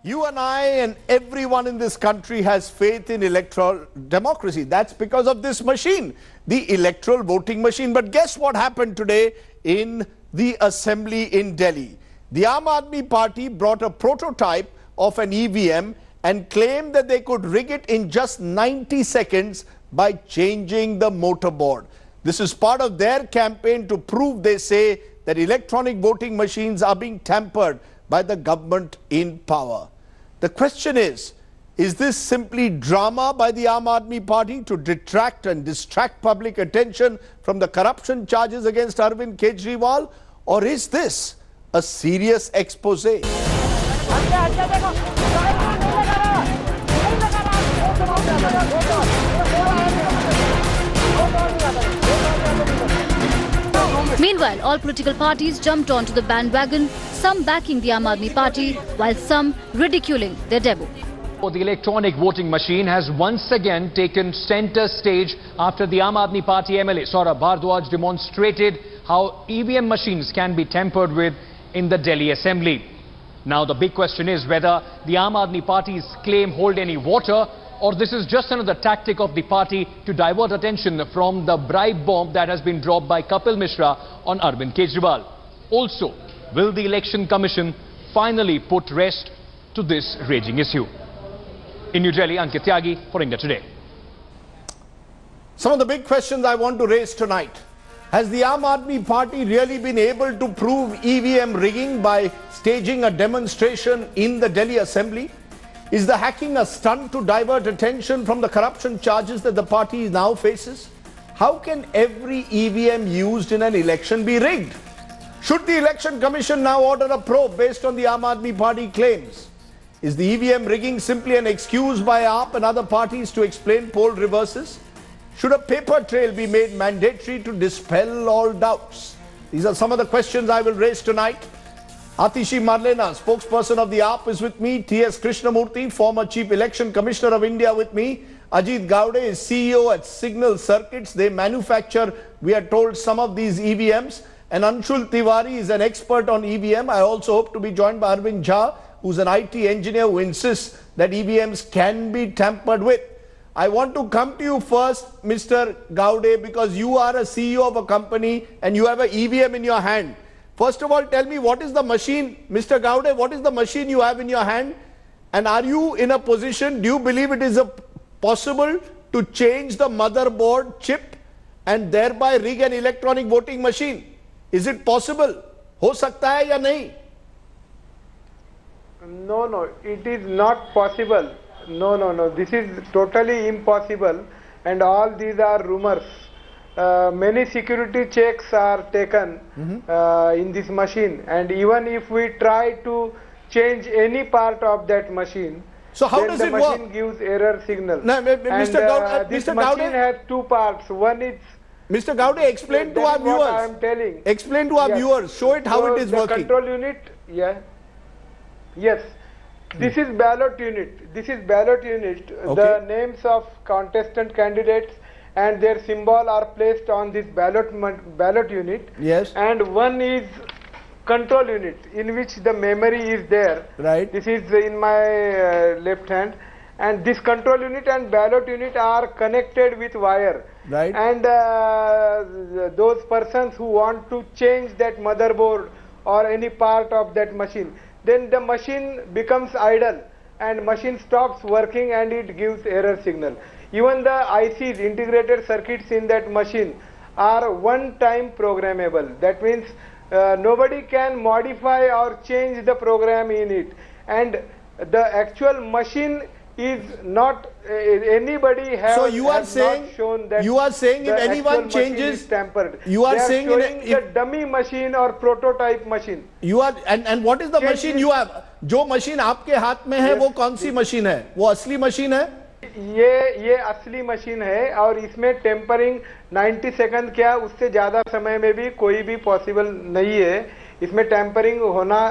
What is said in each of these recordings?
You and I and everyone in this country has faith in electoral democracy. That's because of this machine, the electoral voting machine. But guess what happened today in the assembly in Delhi? The Aam Aadmi Party brought a prototype of an EVM and claimed that they could rig it in just 90 seconds by changing the motor board. This is part of their campaign to prove, they say, that electronic voting machines are being tampered by the government in power. The question is this simply drama by the Aam Aadmi Party to detract and distract public attention from the corruption charges against Arvind Kejriwal, or is this a serious expose? Meanwhile, all political parties jumped onto the bandwagon, some backing the Aam Aadmi Party, while some ridiculing their debut. The electronic voting machine has once again taken center stage after the Aam Aadmi Party MLA Saurabh Bhardwaj demonstrated how EVM machines can be tampered with in the Delhi Assembly. Now the big question is whether the Aam Aadmi Party's claim hold any water, or this is just another tactic of the party to divert attention from the bribe bomb that has been dropped by Kapil Mishra on Arvind Kejriwal. Also, will the Election Commission finally put rest to this raging issue? In New Delhi, Ankit Tyagi for India Today. Some of the big questions I want to raise tonight. Has the Aam Aadmi Party really been able to prove EVM rigging by staging a demonstration in the Delhi Assembly? Is the hacking a stunt to divert attention from the corruption charges that the party now faces? How can every EVM used in an election be rigged? Should the Election Commission now order a probe based on the Aam Aadmi Party claims? Is the EVM rigging simply an excuse by AAP and other parties to explain poll reverses? Should a paper trail be made mandatory to dispel all doubts? These are some of the questions I will raise tonight. Atishi Marlena, spokesperson of the AAP, is with me. T.S. Krishnamurthy, former Chief Election Commissioner of India, with me. Ajit Gowde is CEO at Signal Circuits. They manufacture, we are told, some of these EVMs. And Anshul Tiwari is an expert on EVM. I also hope to be joined by Arvind Jha, who's an IT engineer who insists that EVMs can be tampered with. I want to come to you first, Mr. Gowde, because you are a CEO of a company and you have an EVM in your hand. First of all, tell me, what is the machine, Mr. Gowde, what is the machine you have in your hand? And are you in a position, do you believe it is possible to change the motherboard chip and thereby rig an electronic voting machine? Is it possible? Ho sakta hai ya nahi? No, it is not possible. No. This is totally impossible, and all these are rumors. Many security checks are taken in this machine, and even if we try to change any part of that machine, so how does it work? The machine gives error signal. No, Mr. Gowde, this Mr. machine Gowde has two parts. One is, Mr. Gowde, explain to our viewers. I am telling. Explain to our viewers. Show it how it is working. Control unit. Yeah. Yes. This is ballot unit. This is ballot unit. Okay. The names of contestant candidates and their symbol are placed on this ballot unit. Yes. And one is control unit, in which the memory is there. Right. This is in my left hand. And this control unit and ballot unit are connected with wire. Right. And those persons who want to change that motherboard or any part of that machine, then the machine becomes idle and machine stops working and it gives error signal. Even the ICs, integrated circuits in that machine, are one-time programmable. That means nobody can modify or change the program in it. And the actual machine is not, anybody has, so you are saying, not shown that you are saying if anyone changes, tampered. You are saying the dummy machine or prototype machine. You are, and what is the machine you have? जो machine आपके हाथ में है वो कौन सी machine है? वो असली मशीन है? ये असली मशीन है और इसमें टेम्परिंग 90 सेकंड क्या उससे ज्यादा समय में भी कोई भी पॉसिबल नहीं है. इसमें टेम्परिंग होना,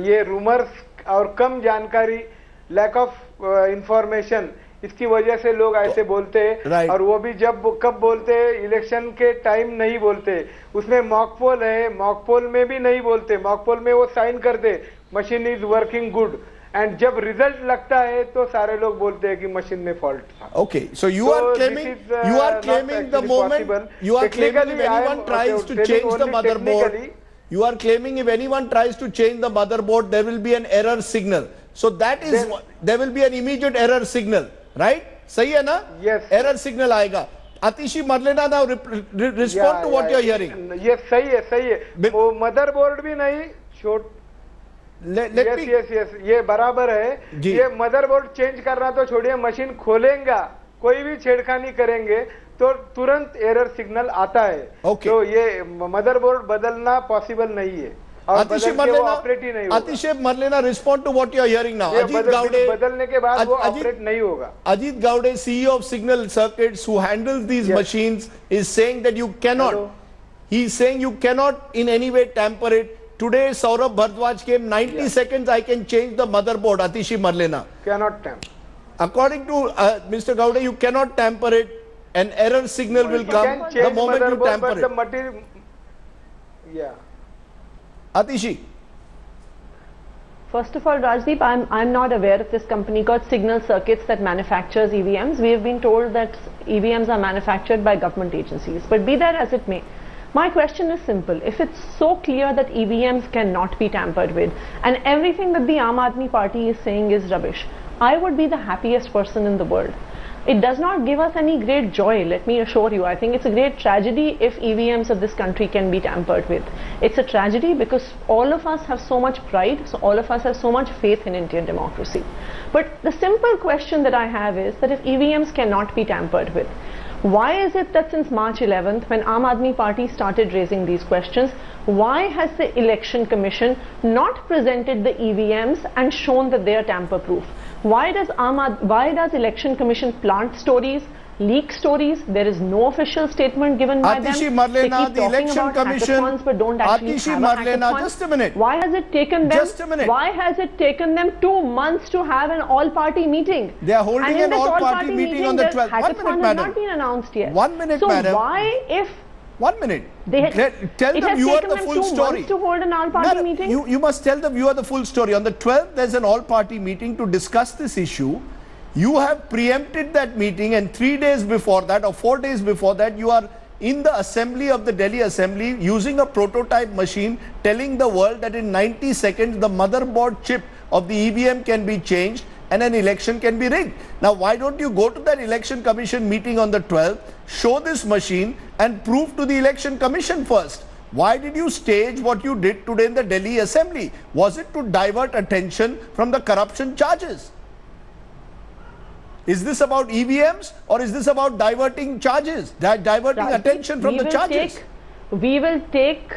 ये रूमर्स और कम जानकारी, लैक ऑफ इंफॉर्मेशन, इसकी वजह से लोग ऐसे बोलते हैं. और वो भी कब बोलते हैं, इलेक्शन के टाइम नहीं बोलते. उसमें मॉकपोल है, मॉकपोल में भी नहीं बोलते. मॉकपोल में वो साइन करते, machine is working good, and जब रिजल्ट लगता है तो सारे लोग बोलते हैं कि मशीन में फॉल्ट था. Okay, so you are claiming the moment you are claiming if anyone tries to change the motherboard, you are claiming if anyone tries to change the motherboard, there will be an error signal. So that is there will be an immediate error signal, right? सही है ना? Yes. Error signal आएगा. Atishi Marlena, now respond to what you are hearing. ये सही है. वो motherboard भी नहीं छोट. Yes, ये बराबर है. ये मदरबोर्ड चेंज करना तो छोड़िए, मशीन खोलेगा, कोई भी छेड़खानी करेंगे तो तुरंत एरर सिग्नल आता है. तो ये मदरबोर्ड बदलना पॉसिबल नहीं है. Atishay Marlena, respond to what you are hearing now. Ajit Gaude, बदलने के बाद वो ऑपरेट नहीं होगा. Ajit Gaude, CEO of Signal Circuits, who handles these machines, is saying that you cannot. He is saying you cannot in any way tamper it. Today, Saurabh Bhardwaj came 90 seconds. I can change the motherboard. Atishi Marlena. Cannot tamper. According to Mr. Gaude, you cannot tamper it. An error signal will come the moment you tamper it. The material, Atishi. First of all, Rajdeep, I'm not aware of this company called Signal Circuits that manufactures EVMs. We have been told that EVMs are manufactured by government agencies. But be that as it may, my question is simple. If it's so clear that EVMs cannot be tampered with, and everything that the Aam Aadmi Party is saying is rubbish, I would be the happiest person in the world. It does not give us any great joy, let me assure you. I think it's a great tragedy if EVMs of this country can be tampered with. It's a tragedy because all of us have so much pride, so all of us have so much faith in Indian democracy. But the simple question that I have is that if EVMs cannot be tampered with, why is it that since March 11th, when Aam Aadmi Party started raising these questions, why has the Election Commission not presented the EVMs and shown that they are tamper-proof? Why does Election Commission plant stories, leak stories? There is no official statement given by them. Atishi Marlena, the Election Commission. But don't actually Atishi Marlena, just a minute. Why has it taken them? Just a minute. Why has it taken them 2 months to have an all-party meeting? They are holding an all-party meeting on the 12th. 1 minute, madam. Has not been announced yet. 1 minute, madam. So why, if 1 minute. Tell the viewer the full story. To hold an all-party meeting? You must tell the viewer the full story. On the 12th, there's an all-party meeting to discuss this issue. You have preempted that meeting, and 3 days before that or 4 days before that, you are in the assembly of the Delhi Assembly using a prototype machine, telling the world that in 90 seconds, the motherboard chip of the EVM can be changed and an election can be rigged. Now, why don't you go to that Election Commission meeting on the 12th, show this machine and prove to the Election Commission first? Why did you stage what you did today in the Delhi Assembly? Was it to divert attention from the corruption charges? Is this about EVMs or is this about diverting charges, diverting attention from the charges? We will take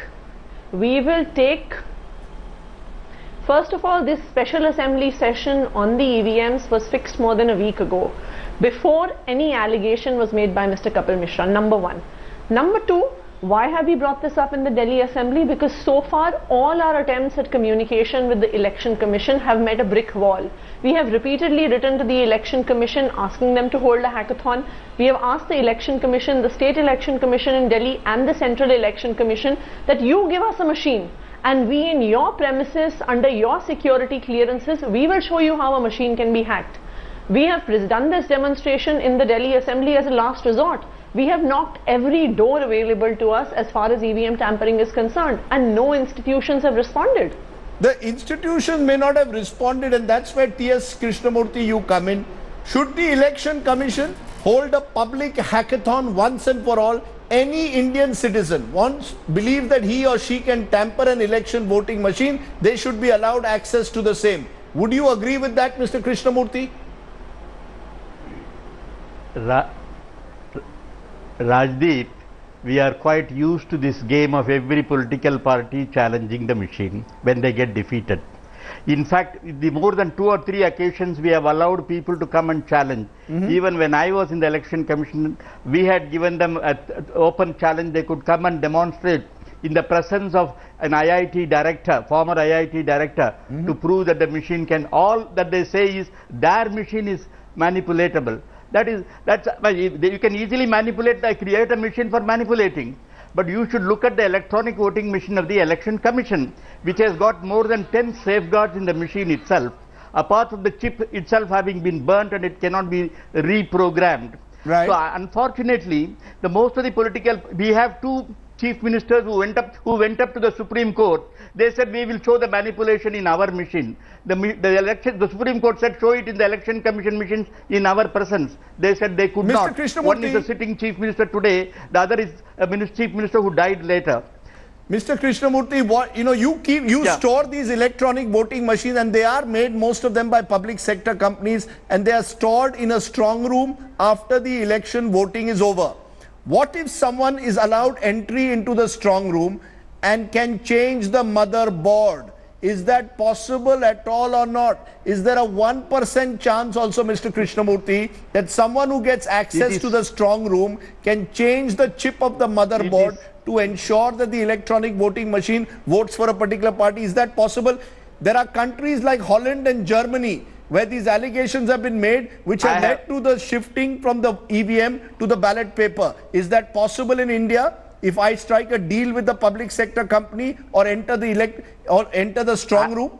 First of all, this special assembly session on the EVMs was fixed more than a week ago, before any allegation was made by Mr. Kapil Mishra, number one. Number two, why have we brought this up in the Delhi Assembly? Because so far, all our attempts at communication with the Election Commission have met a brick wall. We have repeatedly written to the Election Commission asking them to hold a hackathon. We have asked the Election Commission, the State Election Commission in Delhi and the Central Election Commission that you give us a machine, and we in your premises, under your security clearances, we will show you how a machine can be hacked. We have done this demonstration in the Delhi Assembly as a last resort. We have knocked every door available to us as far as EVM tampering is concerned, and no institutions have responded. The institutions may not have responded, and that's where T.S. Krishnamurthy, you come in. Should the Election Commission hold a public hackathon once and for all? Any Indian citizen believes that he or she can tamper an election voting machine, they should be allowed access to the same. Would you agree with that, Mr. Krishnamurthy? Rajdeep, we are quite used to this game of every political party challenging the machine when they get defeated. In fact, the more than 2 or 3 occasions we have allowed people to come and challenge. Even when I was in the Election Commission, we had given them an open challenge. They could come and demonstrate in the presence of an IIT director, former IIT director, to prove that the machine can, all that they say is their machine is manipulatable. You can easily manipulate, create a machine for manipulating. But you should look at the electronic voting machine of the Election Commission, which has got more than 10 safeguards in the machine itself. apart from the chip itself having been burnt and it cannot be reprogrammed. Right. So unfortunately, most of the political, we have two chief ministers who went up to the Supreme Court. They said we will show the manipulation in our machine. The Supreme Court said show it in the Election Commission machines in our presence. They said they could not. One is the sitting chief minister today, the other is a chief minister who died later. Mr. Krishnamurthy, you store these electronic voting machines, and they are made, most of them, by public sector companies, and they are stored in a strong room after the election voting is over. What if someone is allowed entry into the strong room and can change the motherboard? Is that possible at all or not? Is there a 1% chance also, Mr. Krishnamurthy, that someone who gets access to the strong room can change the chip of the motherboard to ensure that the electronic voting machine votes for a particular party? Is that possible? There are countries like Holland and Germany where these allegations have been made, which have led to the shifting from the EVM to the ballot paper. Is that possible in India? If I strike a deal with the public sector company or enter the strong room?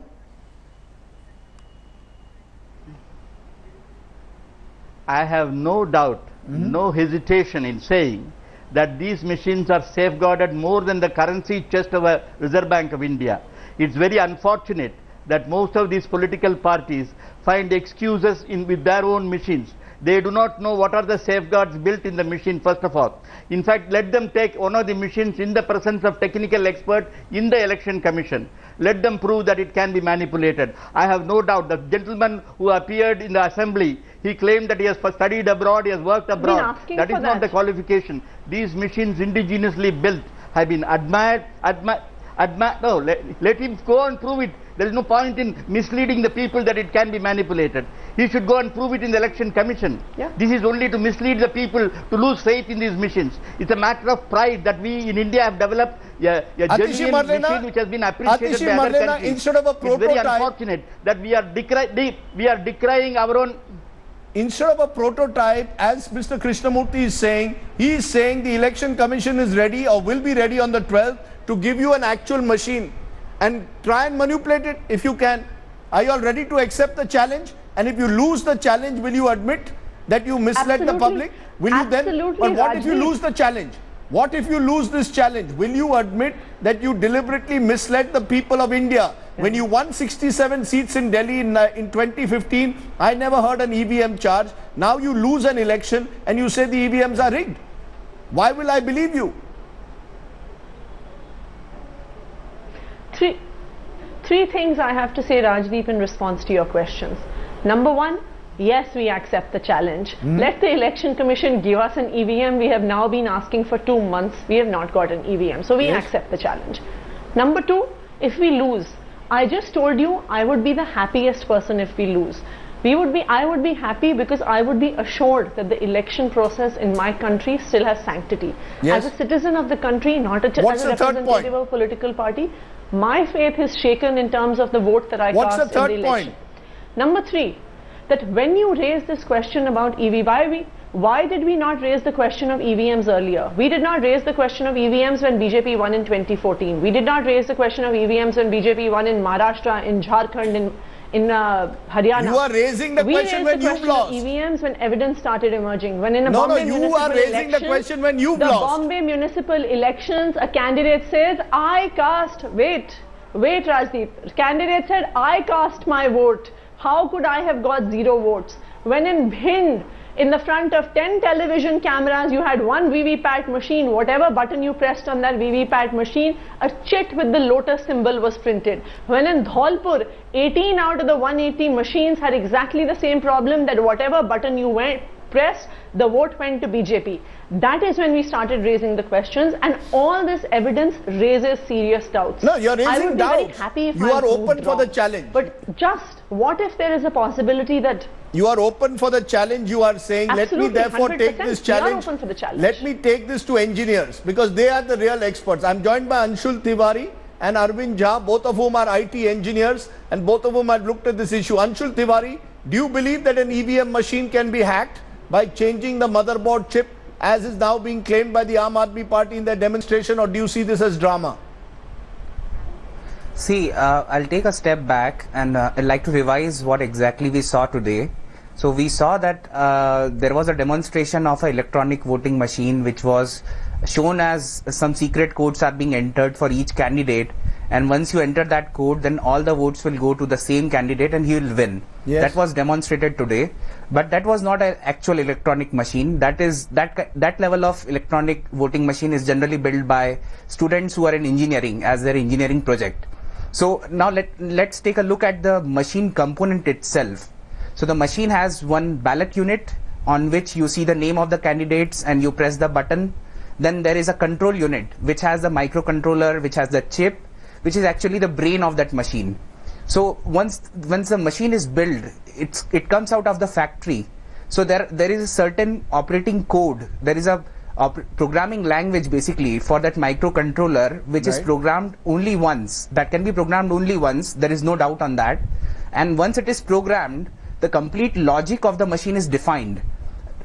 I have no doubt, no hesitation in saying that these machines are safeguarded more than the currency chest of a Reserve Bank of India. It's very unfortunate that most of these political parties find excuses with their own machines. They do not know what are the safeguards built in the machine, first of all. In fact, let them take one of the machines in the presence of technical experts in the Election Commission. Let them prove that it can be manipulated. I have no doubt. The gentleman who appeared in the assembly, he claimed that he has studied abroad, he has worked abroad. That is not the qualification. These machines indigenously built have been admired. No, let him go and prove it. There is no point in misleading the people that it can be manipulated. He should go and prove it in the Election Commission. This is only to mislead the people to lose faith in these machines. It's a matter of pride that we in India have developed a genuine machine which has been appreciated by other countries. Instead of a prototype, it's very unfortunate that we are decrying our own. Instead of a prototype, as Mr. Krishnamurthy is saying, he is saying the Election Commission is ready or will be ready on the 12th to give you an actual machine and try and manipulate it if you can. Are you all ready to accept the challenge? And if you lose the challenge, will you admit that you misled the public? Will you then? But what if you lose the challenge? What if you lose this challenge? Will you admit that you deliberately misled the people of India? When you won 67 seats in Delhi in 2015, I never heard an EVM charge. Now you lose an election and you say the EVMs are rigged. Why will I believe you? Three things I have to say, Rajdeep, in response to your questions. Number one, yes, we accept the challenge. Let the Election Commission give us an EVM. We have now been asking for 2 months. We have not got an EVM. So we accept the challenge. Number two, if we lose, I just told you I would be the happiest person if we lose. I would be happy because I would be assured that the election process in my country still has sanctity. As a citizen of the country, not as a representative of a political party, my faith is shaken in terms of the vote that I cast in the election. Number three, that when you raise this question about EV, why did we not raise the question of EVMs earlier? We did not raise the question of EVMs when BJP won in 2014. We did not raise the question of EVMs when BJP won in Maharashtra, in Jharkhand, in Haryana. You are raising the question when you've lost. EVMs when evidence started emerging. When in a you are raising the question when you've lost. The Bombay municipal elections, a candidate says, wait Rajdeep, candidate said, I cast my vote. How could I have got 0 votes? When in Bhind, in the front of 10 television cameras, you had one VVPAT machine. Whatever button you pressed on that VVPAT machine, a chit with the lotus symbol was printed. When in Dholpur, 18 out of the 180 machines had exactly the same problem, that whatever button you pressed, the vote went to BJP. That is when we started raising the questions, and all this evidence raises serious doubts. No, you're raising doubts. I would be very happy if you are open for the challenge. But just what if there is a possibility that you are open for the challenge? You are saying, absolutely, let me therefore take this challenge. We are open for the challenge. Let me take this to engineers, because they are the real experts. I'm joined by Anshul Tiwari and Arvind Jha, both of whom are IT engineers, and both of whom have looked at this issue. Anshul Tiwari, do you believe that an EVM machine can be hacked by changing the motherboard chip, as is now being claimed by the Aam Aadmi Party in their demonstration, or do you see this as drama? See, I'll take a step back and I'd like to revise what exactly we saw today. So we saw that there was a demonstration of an electronic voting machine which was shown as some secret codes are being entered for each candidate, and once you enter that code, then all the votes will go to the same candidate and he will win. Yes. That was demonstrated today, but that was not an actual electronic machine. That level of electronic voting machine is generally built by students who are in engineering as their engineering project. So now let's take a look at the machine component itself. So the machine has one ballot unit on which you see the name of the candidates and you press the button. Then there is a control unit which has the microcontroller, which has the chip, which is actually the brain of that machine. So once the machine is built, it comes out of the factory. So there is a certain operating code. There is a programming language basically for that microcontroller, which is programmed only once. That can be programmed only once. There is no doubt on that. And once it is programmed, the complete logic of the machine is defined.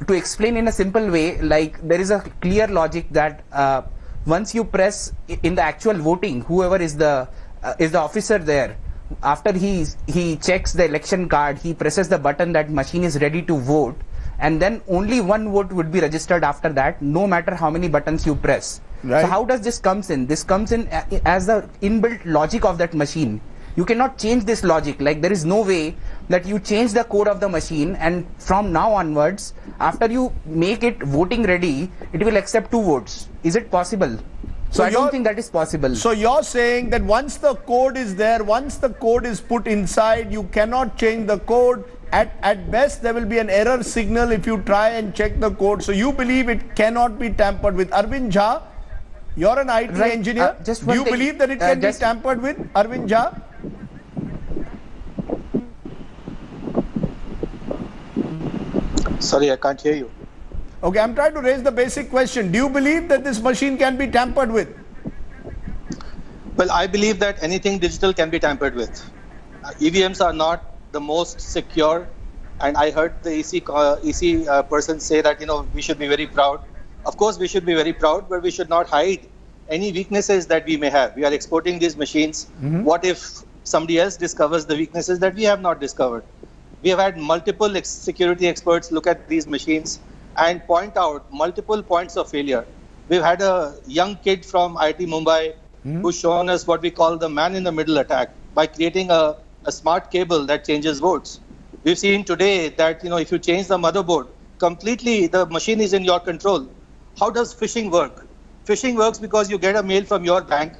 To explain in a simple way, like there is a clear logic that once you press in the actual voting, whoever is the officer there, after he checks the election card, he presses the button that machine is ready to vote, and then only one vote would be registered after that, no matter how many buttons you press. Right. So how does this comes in? This comes in as the inbuilt logic of that machine. You cannot change this logic. Like there is no way that you change the code of the machine and from now onwards, after you make it voting ready, it will accept 2 votes. Is it possible? So I don't think that is possible. So you're saying that once the code is there, once the code is put inside, you cannot change the code. At best, there will be an error signal if you try and check the code. So you believe it cannot be tampered with. Arvind Jha, you're an IT engineer. Do you believe that it can be tampered with, Arvind Jha? Sorry, I can't hear you. Okay, I'm trying to raise the basic question. Do you believe that this machine can be tampered with? Well, I believe that anything digital can be tampered with. EVMs are not the most secure, and I heard the EC person say that, you know, we should be very proud. Of course, we should be very proud, but we should not hide any weaknesses that we may have. We are exporting these machines. What if somebody else discovers the weaknesses that we have not discovered? We have had multiple security experts look at these machines and point out multiple points of failure. We've had a young kid from IIT Mumbai who's shown us what we call the man-in-the-middle attack by creating a smart cable that changes votes. We've seen today that, you know, if you change the motherboard, completely the machine is in your control. How does phishing work? Phishing works because you get a mail from your bank.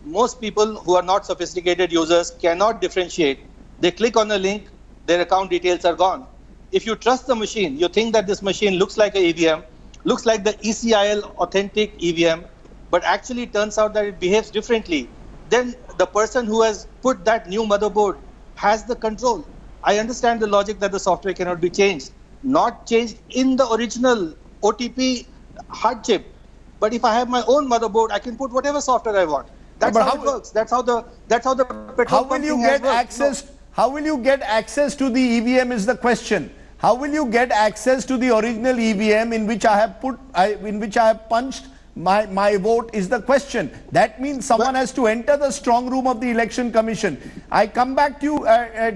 Most people who are not sophisticated users cannot differentiate. They click on a link, their account details are gone. If you trust the machine, you think that this machine looks like an EVM, looks like the ECIL authentic EVM, but actually it turns out that it behaves differently. Then the person who has put that new motherboard has the control. I understand the logic that the software cannot be changed, not changed in the original OTP hard chip. But if I have my own motherboard, I can put whatever software I want. That's how it works. That's how the petrol pumping has worked. How will you get access to the EVM is the question. How will you get access to the original EVM in which I have punched my vote is the question. That means someone has to enter the strong room of the Election Commission. I come back to you,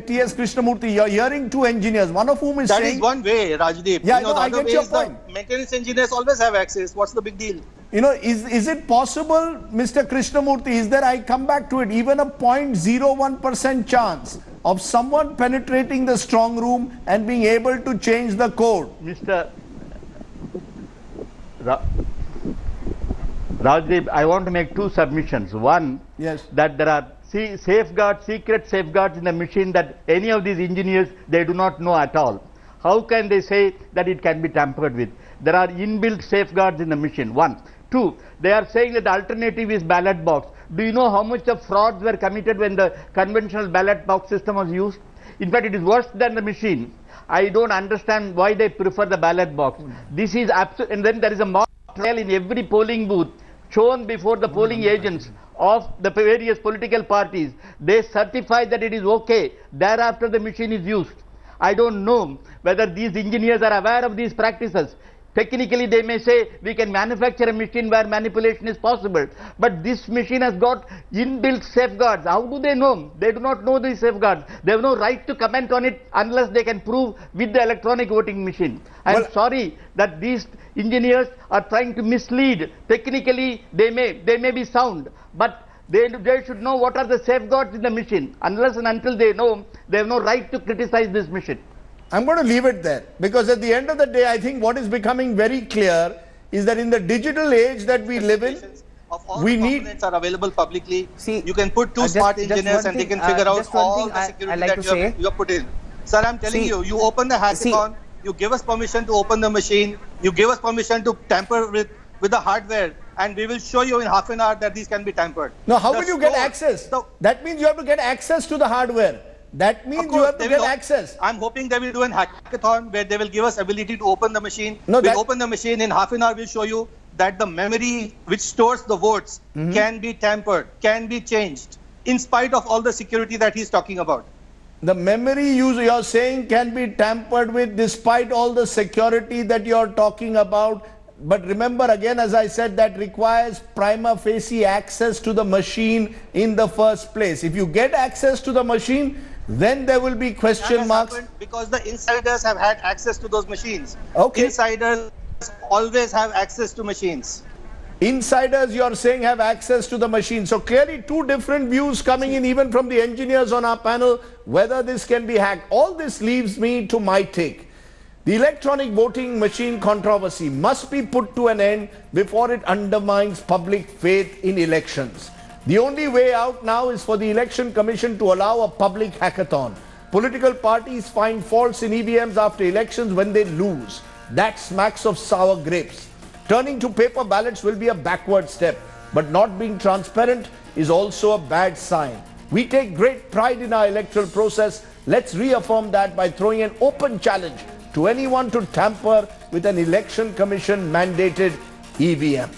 T.S. Krishnamurthy. You're hearing 2 engineers, one of whom is saying... That is one way, Rajdeep. Yeah, you know, I get your point. Maintenance engineers always have access. What's the big deal? You know, is it possible, Mr. Krishnamurthy, is there, I come back to it, even a 0.01% chance of someone penetrating the strong room and being able to change the code? Mr. Rajdeep, I want to make 2 submissions. One, that there are safeguards, secret safeguards in the machine that any of these engineers, they do not know at all. How can they say that it can be tampered with? There are inbuilt safeguards in the machine. 1. 2, they are saying that the alternative is ballot box. Do you know how much of frauds were committed when the conventional ballot box system was used? In fact, it is worse than the machine. I don't understand why they prefer the ballot box. This is absolute. And then there is a mock trial in every polling booth shown before the polling agents of the various political parties. They certify that it is okay. Thereafter, the machine is used. I don't know whether these engineers are aware of these practices. Technically, they may say we can manufacture a machine where manipulation is possible, but this machine has got inbuilt safeguards. How do they know? They do not know these safeguards. They have no right to comment on it unless they can prove with the electronic voting machine. I am sorry that these engineers are trying to mislead. Technically, they may be sound, but they should know what are the safeguards in the machine. Unless and until they know, they have no right to criticize this machine. I'm going to leave it there, because at the end of the day, I think what is becoming very clear is that in the digital age that we live in, we need... components are available publicly. See, you can put two smart engineers and they can figure out all the security that you have put in. Sir, I'm telling you, you open the hackathon, you give us permission to open the machine, you give us permission to tamper with the hardware, and we will show you in half an hour that these can be tampered. Now, how will you get access? That means you have to get access to the hardware. That means you have to get access. I'm hoping they will do an hackathon where they will give us ability to open the machine. No, we'll open the machine in half an hour. We'll show you that the memory which stores the votes can be tampered, can be changed, in spite of all the security that he's talking about. The memory you're saying can be tampered with despite all the security that you're talking about. But remember again, as I said, that requires prima facie access to the machine in the first place. If you get access to the machine, then there will be question marks. Because the insiders have had access to those machines. Okay. Insiders always have access to machines. Insiders, you're saying, have access to the machine. So clearly two different views coming in even from the engineers on our panel, whether this can be hacked. All this leaves me to my take. The electronic voting machine controversy must be put to an end before it undermines public faith in elections. The only way out now is for the Election Commission to allow a public hackathon. Political parties find faults in EVMs after elections when they lose. That smacks of sour grapes. Turning to paper ballots will be a backward step, but not being transparent is also a bad sign. We take great pride in our electoral process. Let's reaffirm that by throwing an open challenge to anyone to tamper with an Election Commission mandated EVM.